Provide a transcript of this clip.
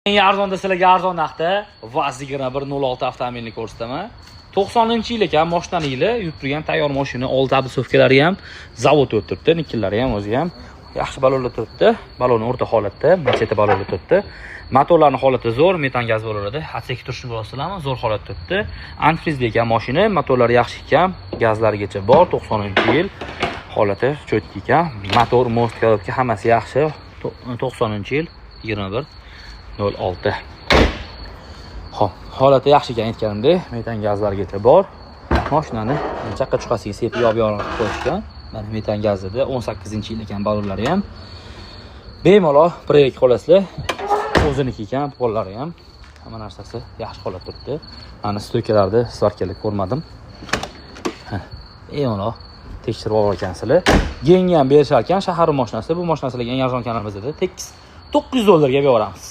Eng arzonda sizlarga arzon narxda VAZ 2106 avtomobilni ko'rsataman. 90-yil ekan, mashinaning yili, yurib turgan tayyor mashina, old abisovkalari ham zavod o'tiribdi, nikellari ham o'zi ham yaxshi balonlar turibdi. Balon o'rta holatda, macheta balonlar turibdi. Motorlarning holati zo'r, metan gaz balonlarda. Hatsaki turishni bilasizlarmi? Zo'r holatda turibdi. Antifrizli ekan mashina, motorlari yaxshi ekan, gazlarigacha bor, 90-yil. Holati cho'tki ekan. Motor, most, korobka hammasi yaxshi. 90-yil 2106. Xo'p, holati yaxshi ekan aytganimdek, metan gazlarigacha bor. Mashinani chaqqa chuqasiga sepib yo'q qo'yishgan. Mana metan gazida 18-yil ekan balonlari ham. Bemalol proyekt qolasizlar. O'ziniki ekan, pollari ham. Hamma narsasi yaxshi holatda turibdi. Mana stoykalarda svarkalik ko'rmadim. Bemalol tekshirib olgansizlar. Gengi ham berishar ekan, shahar mashinasi. Bu mashina sizlarga eng arzon kanalimizda tekis $900 ga beramiz.